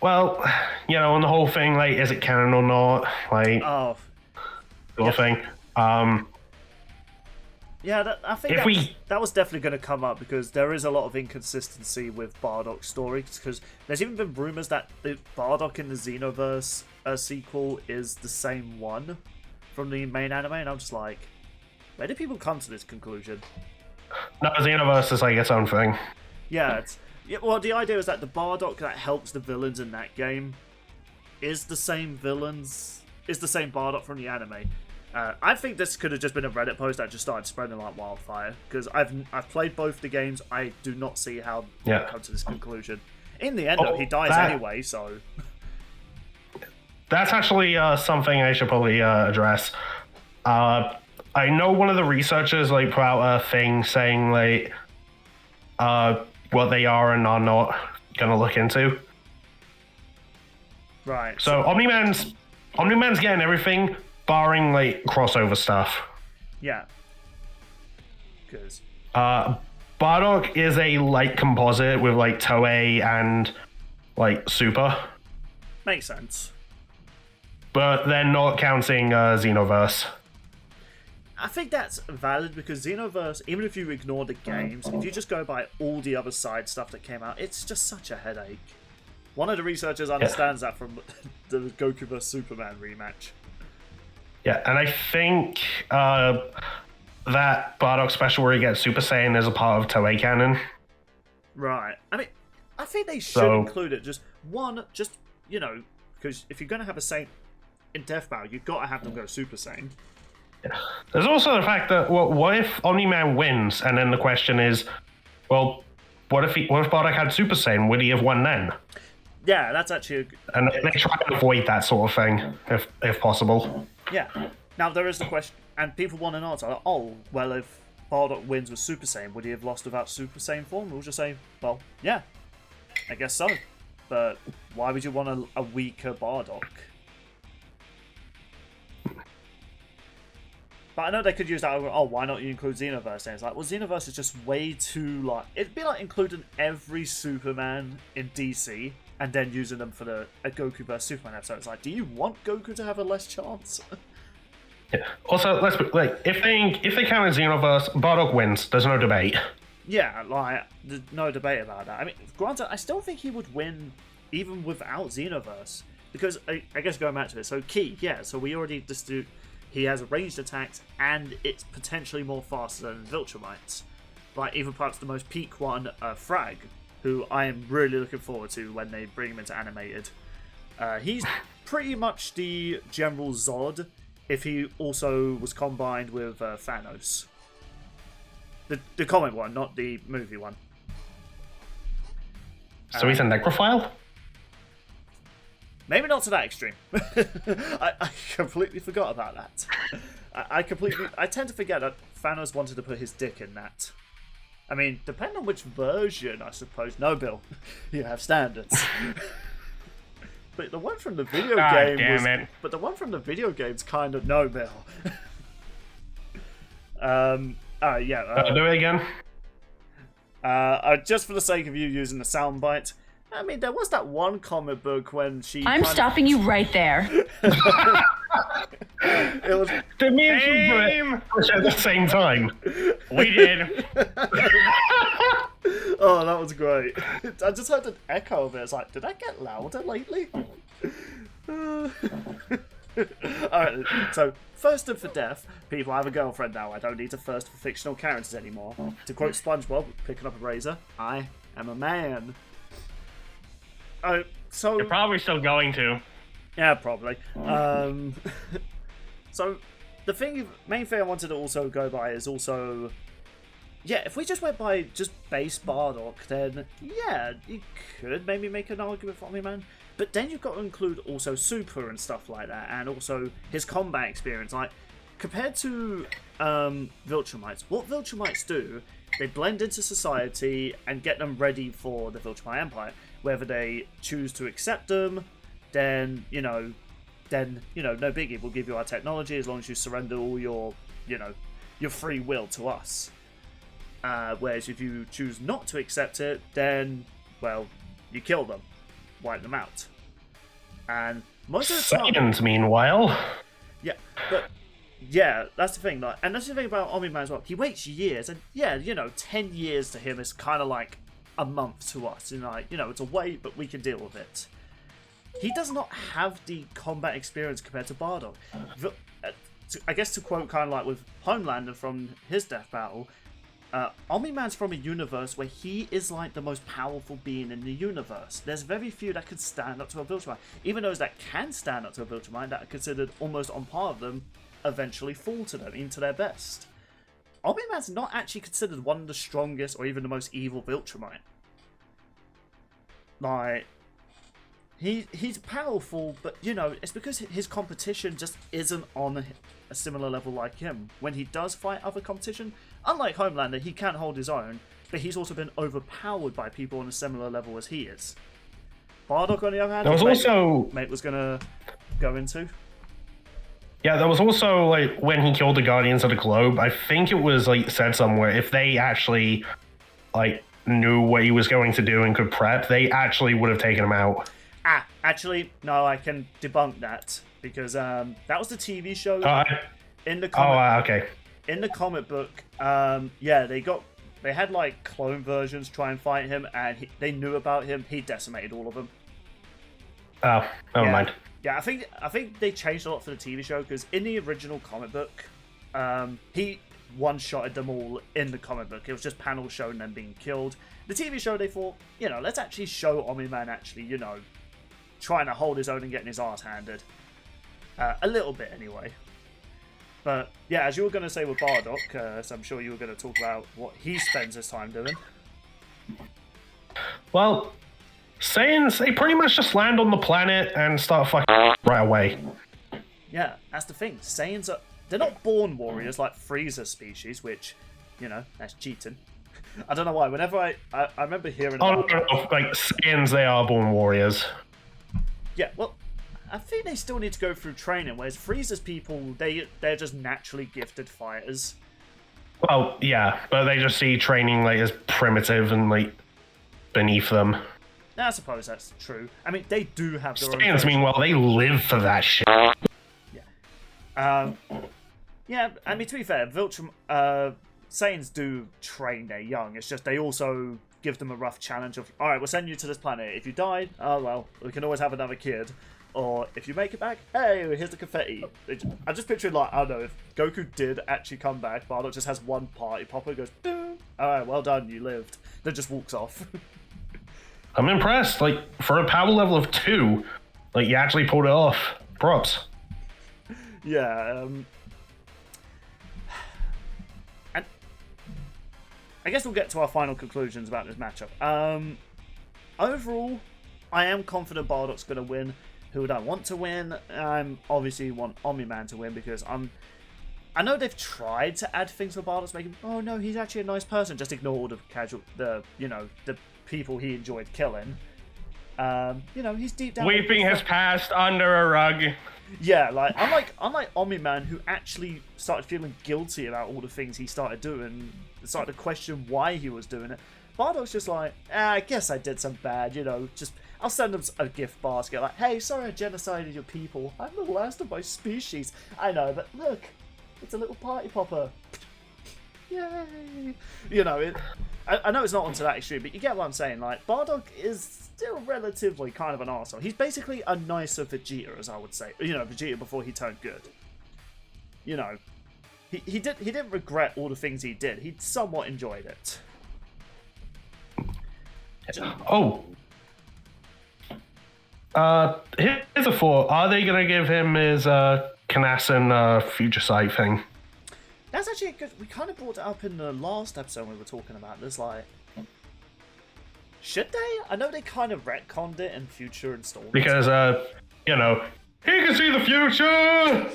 Well, you know, on the whole thing, like, is it canon or not? Like, Oh, whole thing. yeah, I think that was definitely going to come up because there is a lot of inconsistency with Bardock's story. Because there's even been rumors that the Bardock in the Xenoverse sequel is the same one from the main anime, and I'm just like, where did people come to this conclusion? No, Xenoverse is like its own thing. Yeah, well, the idea is that the Bardock that helps the villains in that game is the same Bardock from the anime. I think this could have just been a Reddit post that just started spreading like wildfire, because I've played both the games. I do not see how they come to this conclusion. In the end, though, he dies anyway, so... That's actually something I should probably address. I know one of the researchers like put out a thing saying like what they are and are not gonna look into. Right. So Omni-Man's getting everything, barring like crossover stuff. Yeah. Because Bardock is a light composite with like Toei and like Super. Makes sense. But they're not counting Xenoverse. I think that's valid because Xenoverse, even if you ignore the games, if you just go by all the other side stuff that came out, it's just such a headache. One of the researchers understands that from the Goku vs Superman rematch. Yeah, and I think that Bardock special where he gets Super Saiyan is a part of Toei canon. Right. I mean, I think they should include it. Just, you know, because if you're going to have a Saiyan in Death Battle, you've got to have them go Super Saiyan. Yeah. There's also the fact that, well, what if Omni-Man wins, and then the question is, well, what if Bardock had Super Saiyan? Would he have won then? Yeah, that's actually And they try to avoid that sort of thing, if possible. Yeah. Now, there is the question, and people want an answer. Like, oh, well, if Bardock wins with Super Saiyan, would he have lost without Super Saiyan form? We'll just say, well, yeah, I guess so. But why would you want a weaker Bardock? But I know they could use that, oh, why not you include Xenoverse? And it's like, well, Xenoverse is just way too, like, it'd be like including every Superman in DC and then using them for a Goku vs Superman episode. It's like, do you want Goku to have a less chance? Yeah. Also, let's if they count as Xenoverse, Bardock wins. There's no debate. Yeah, like, there's no debate about that. I mean, granted, I still think he would win even without Xenoverse. Because, I guess going back to it, so Ki, yeah, so we already just he has ranged attacks, and it's potentially more faster than Viltrumites. Like, even perhaps the most peak one, Frag, who I am really looking forward to when they bring him into animated. He's pretty much the General Zod, if he also was combined with Thanos. The comic one, not the movie one. So he's a necrophile? Maybe not to that extreme. I completely forgot about that. I tend to forget that Thanos wanted to put his dick in that. I mean, depending on which version, I suppose. No, Bill, you have standards. But the one from the video game But the one from the video game's kind of no, Bill. Yeah. Do it again. Just for the sake of you using the soundbite. I mean, there was that one comic book when she. I'm stopping you right there. It was. Did me and you do it at the same time? We did. Oh, that was great. I just heard an echo of it. It's like, did I get louder lately? Alright, so first and for death, people have a girlfriend now. I don't need to thirst for fictional characters anymore. To quote SpongeBob, picking up a razor, I am a man. So You're probably still going to. yeah, probably. So the main thing I wanted to also go by is also, yeah, if we just went by just base Bardock, then yeah, you could maybe make an argument for Omni-Man. But then you've got to include also Super and stuff like that, and also his combat experience. Like, compared to Viltrumites, what Viltrumites do, they blend into society and get them ready for the Viltrumite Empire. Whether they choose to accept them, then, no biggie. We'll give you our technology as long as you surrender all your free will to us. Whereas if you choose not to accept it, then, well, you kill them. Wipe them out. And most of the time... Saiyans, meanwhile... Yeah, but... Yeah, that's the thing. And that's the thing about Omni-Man as well. He waits years, and yeah, 10 years to him is kind of like a month to us. And it's a wait, but we can deal with it. He does not have the combat experience compared to Bardock. I guess to quote kind of like with Homelander from his death battle, Omni-Man's from a universe where he is like the most powerful being in the universe. There's very few that could stand up to a Viltrumite. Even those that can stand up to a Viltrumite that are considered almost on par of them eventually fall to them, into their best. Omni-Man's not actually considered one of the strongest or even the most evil Viltrumite. Like, he's powerful, but it's because his competition just isn't on a similar level like him. When he does fight other competition, unlike Homelander, he can hold his own, but he's also been overpowered by people on a similar level as he is. Bardock, on the other hand, there was also mate was gonna go into. Yeah, there was also, like, when he killed the Guardians of the Globe, I think it was, like, said somewhere, if they actually, like, knew what he was going to do and could prep, they actually would have taken him out. Actually, no, I can debunk that, because that was the TV show. In the comic, okay. In the comic book, yeah, they had, like, clone versions try and fight him, and they knew about him. He decimated all of them. Oh, never mind. Yeah, I think they changed a lot for the TV show, because in the original comic book, he one-shotted them all in the comic book. It was just panels showing them being killed. The TV show, they thought, let's actually show Omni-Man actually, trying to hold his own and getting his ass handed. A little bit, anyway. But, yeah, as you were going to say with Bardock, so I'm sure you were going to talk about what he spends his time doing. Well, Saiyans, they pretty much just land on the planet and start fucking right away. Yeah, that's the thing. Saiyans they're not born warriors like Frieza's species, which, that's cheating. I don't know why. Whenever I remember hearing Oh, about... no, like, Saiyans, they are born warriors. Yeah, well, I think they still need to go through training, whereas Frieza's people, they're just naturally gifted fighters. Well, yeah, but they just see training, like, as primitive and, like, beneath them. I suppose that's true. I mean, they do have their own... Saiyans, meanwhile, they live for that shit. Yeah. Yeah, I mean, to be fair, Saiyans do train their young. It's just they also give them a rough challenge of, alright, we'll send you to this planet. If you die, oh well, we can always have another kid. Or if you make it back, hey, here's the confetti. I'm just picturing, like, I don't know, if Goku did actually come back, Bardock just has one party popper, goes, alright, well done, you lived. Then just walks off. I'm impressed. Like, for a power level of 2, like, you actually pulled it off. Props. Yeah, and I guess we'll get to our final conclusions about this matchup. Overall, I am confident Bardock's going to win. Who would I want to win? I obviously want Omni-Man to win because I know they've tried to add things for Bardock to make him, oh no, he's actually a nice person. Just ignore all the people he enjoyed killing. He's deep down... Sweeping his past under a rug. Yeah, like, unlike Omni-Man, who actually started feeling guilty about all the things he started doing, started to question why he was doing it, Bardock's just like, I guess I did some bad, just... I'll send him a gift basket, like, hey, sorry I genocided your people. I'm the last of my species. I know, but look, it's a little party popper. Yay! I know it's not onto that extreme, but you get what I'm saying. Like, Bardock is still relatively kind of an arsehole. He's basically a nicer Vegeta, as I would say. Vegeta before he turned good. He didn't regret all the things he did. He somewhat enjoyed it. Oh. Here's a thought. Are they going to give him his Kanasan future sight thing? That's actually good. We kind of brought it up in the last episode when we were talking about this. Like, should they? I know they kind of retconned it in future installments. Because, he can see the future!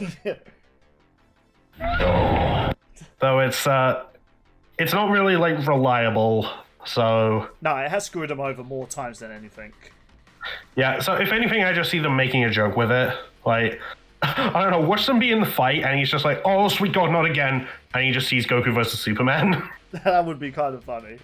Though it's not really, like, reliable, so... No, it has screwed him over more times than anything. Yeah, so if anything, I just see them making a joke with it. Like, I don't know, watch them be in the fight, and he's just like, oh, sweet God, not again. And he just sees Goku versus Superman. That would be kind of funny.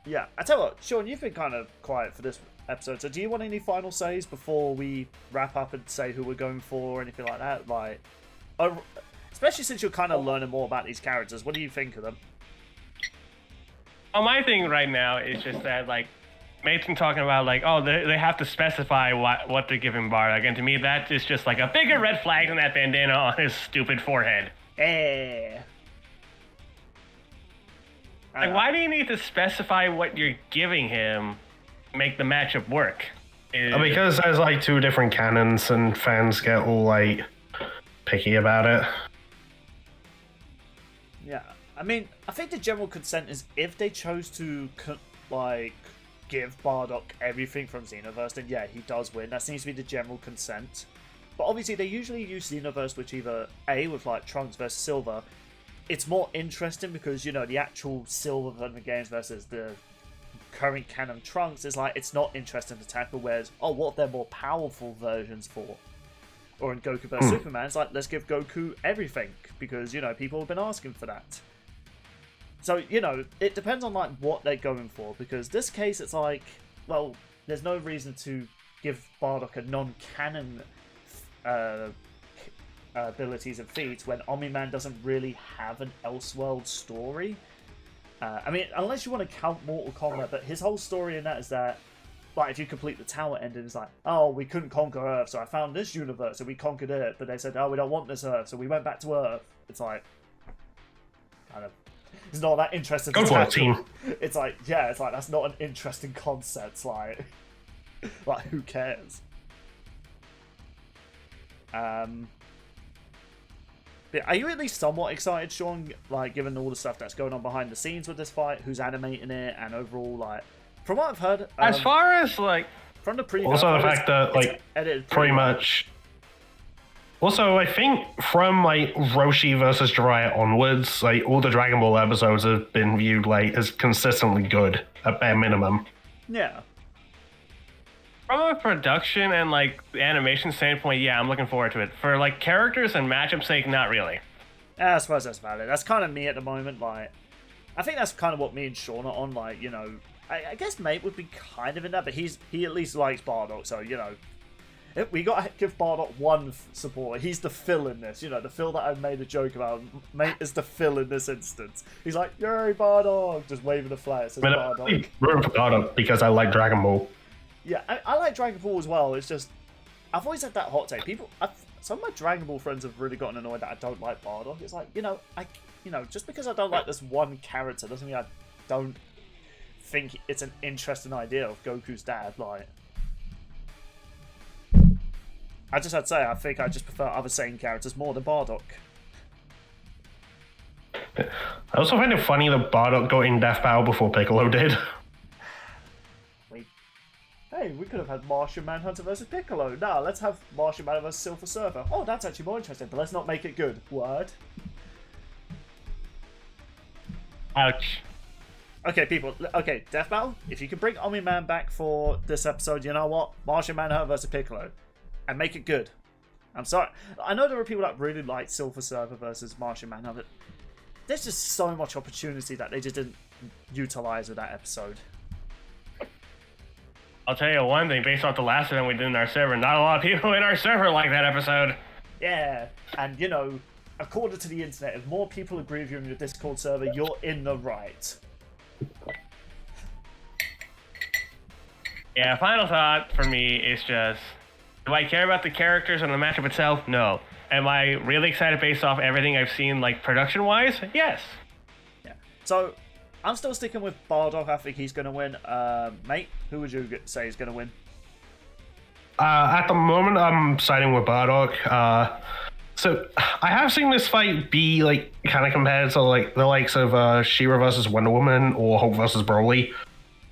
Yeah, I tell you what, Sean, you've been kind of quiet for this episode, so do you want any final says before we wrap up and say who we're going for or anything like that? Like, especially since you're kind of learning more about these characters, what do you think of them? Well, my thing right now is just that, like, Mason talking about, like, oh, they have to specify what they're giving Bardock, and to me, that is just, like, a bigger red flag than that bandana on his stupid forehead. Eh. Like, why do you need to specify what you're giving him to make the matchup work? Because there's, like, 2 different canons, and fans get all, like, picky about it. Yeah. I mean, I think the general consent is if they chose to, give Bardock everything from Xenoverse, then yeah, he does win. That seems to be the general consent. But obviously, they usually use Xenoverse, which either with, like, Trunks versus Silver, it's more interesting because, the actual Silver from the games versus the current canon Trunks is, like, it's not interesting to tackle, whereas, what if they're more powerful versions for? Or in Goku vs. Superman, it's like, let's give Goku everything, because, people have been asking for that. So, it depends on, like, what they're going for, because this case, it's like, well, there's no reason to give Bardock a non-canon abilities and feats when Omni-Man doesn't really have an Elseworld story. I mean, unless you want to count Mortal Kombat, but his whole story in that is that, like, if you complete the tower ending, it's like, oh, we couldn't conquer Earth, so I found this universe, and we conquered it, but they said, oh, we don't want this Earth, so we went back to Earth. It's like, kind of... It's not that interesting. Go for it, team. It's like, yeah, it's like that's not an interesting concept. Like who cares? But are you at least somewhat excited, Sean? Like, given all the stuff that's going on behind the scenes with this fight, who's animating it, and overall, like, from what I've heard, as far as like from the preview, also the fact that like pretty much. Also, I think from like Roshi versus Jiraiya onwards, like all the Dragon Ball episodes have been viewed like as consistently good at bare minimum. Yeah. From a production and like animation standpoint, yeah, I'm looking forward to it. For like characters and matchup sake, not really. I suppose that's valid. That's kind of me at the moment. Like, I think that's kind of what me and Sean are on. Like, you know, I guess Mate would be kind of in that, but he at least likes Bardock, so you know, we got to give Bardock one support. He's the Phil in this. You know, the Phil that I made a joke about. Mate is the Phil in this instance. He's like, "Yay, Bardock!" Just waving the flag. It says Bardock. Room for Bardock because I like Dragon Ball. Yeah, I like Dragon Ball as well. It's just, I've always had that hot take. Some of my Dragon Ball friends have really gotten annoyed that I don't like Bardock. It's like, just because I don't like this one character doesn't mean I don't think it's an interesting idea of Goku's dad. Like, I just had to say, I think I just prefer other Saiyan characters more than Bardock. I also find it funny that Bardock got in Death Battle before Piccolo did. Hey, we could have had Martian Manhunter versus Piccolo. Nah, let's have Martian Manhunter versus Silver Surfer. Oh, that's actually more interesting, but let's not make it good. Word. Ouch. Okay, people. Okay, Death Battle. If you can bring Omni-Man back for this episode, you know what? Martian Manhunter versus Piccolo. And make it good. I'm sorry. I know there are people that really like Silver Surfer versus Martian Manhunter. There's just so much opportunity that they just didn't utilize with that episode. I'll tell you one thing, based off the last event we did in our server, not a lot of people in our server like that episode. Yeah, and you know, according to the internet, if more people agree with you in your Discord server, you're in the right. Yeah, final thought for me is just, do I care about the characters and the matchup itself? No. Am I really excited based off everything I've seen, like, production-wise? Yes. Yeah. So, I'm still sticking with Bardock. I think he's going to win. Mate, who would you say is going to win? At the moment, I'm siding with Bardock. So I have seen this fight be like kind of compared to like the likes of She-Ra versus Wonder Woman or Hulk versus Broly,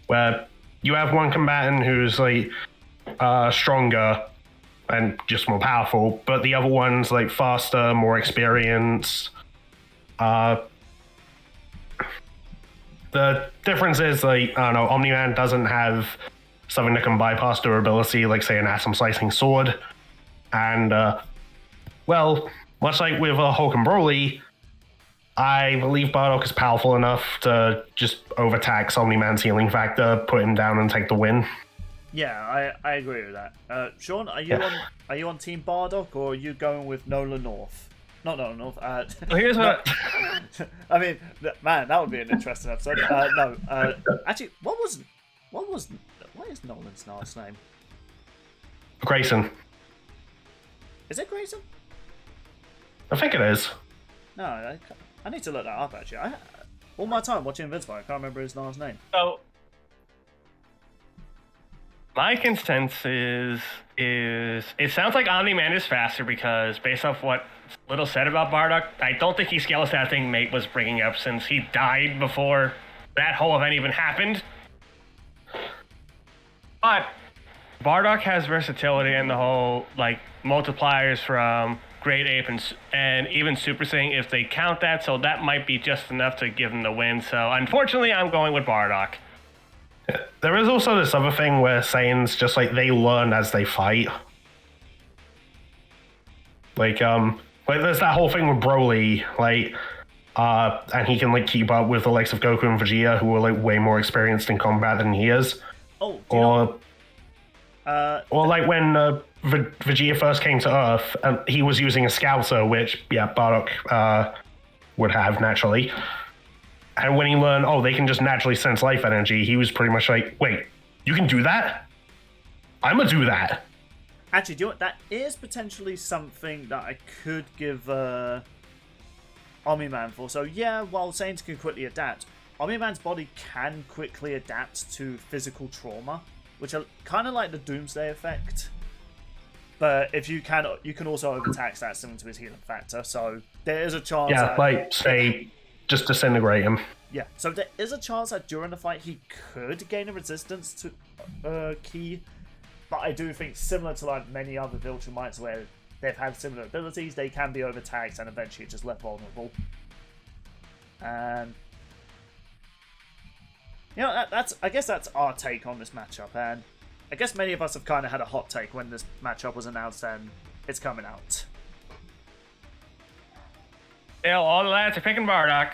where you have one combatant who's like stronger and just more powerful, but the other one's like faster, more experienced. The difference is, like, I don't know, Omni-Man doesn't have something that can bypass durability, like, say, an atom-slicing sword. And, well, much like with Hulk and Broly, I believe Bardock is powerful enough to just overtax Omni-Man's healing factor, put him down, and take the win. Yeah, I agree with that. Sean, are you on Team Bardock, or are you going with Nolan North? Not Nolan North. Well, here's what. I mean, man, that would be an interesting episode. Actually, what is Nolan's last name? Grayson. Is it Grayson? I think it is. No, I need to look that up, actually. All my time watching Invincible, I can't remember his last name. So, my consensus is it sounds like Omni-Man is faster because based off what Little said about Bardock, I don't think he scales that thing Mate was bringing up since he died before that whole event even happened. But Bardock has versatility and the whole, like, multipliers from Great Ape and even Super Saiyan if they count that, so that might be just enough to give him the win. So unfortunately, I'm going with Bardock. There is also this other thing where Saiyans just, like, they learn as they fight. Like there's that whole thing with Broly, like, and he can, like, keep up with the likes of Goku and Vegeta, who are, like, way more experienced in combat than he is. Oh, or like when Vegeta first came to Earth, he was using a Scouter, which, yeah, Bardock would have, naturally. And when he learned, they can just naturally sense life energy, he was pretty much like, wait, you can do that? I'm gonna do that. Actually, do you know what? That is potentially something that I could give Omni-Man for. So yeah, while Saiyans can quickly adapt, Omni-Man's body can quickly adapt to physical trauma, which are kind of like the Doomsday effect. But if you can also overtax that similar to his healing factor. So there is a chance. Yeah, that, like say, just disintegrate him. Yeah, so there is a chance that during the fight he could gain a resistance to Ki. But I do think, similar to like many other Viltrumites where they've had similar abilities, they can be overtaxed and eventually just left vulnerable. And you know, I guess that's our take on this matchup. And I guess many of us have kind of had a hot take when this matchup was announced and it's coming out. Still, all the lads are picking Bardock.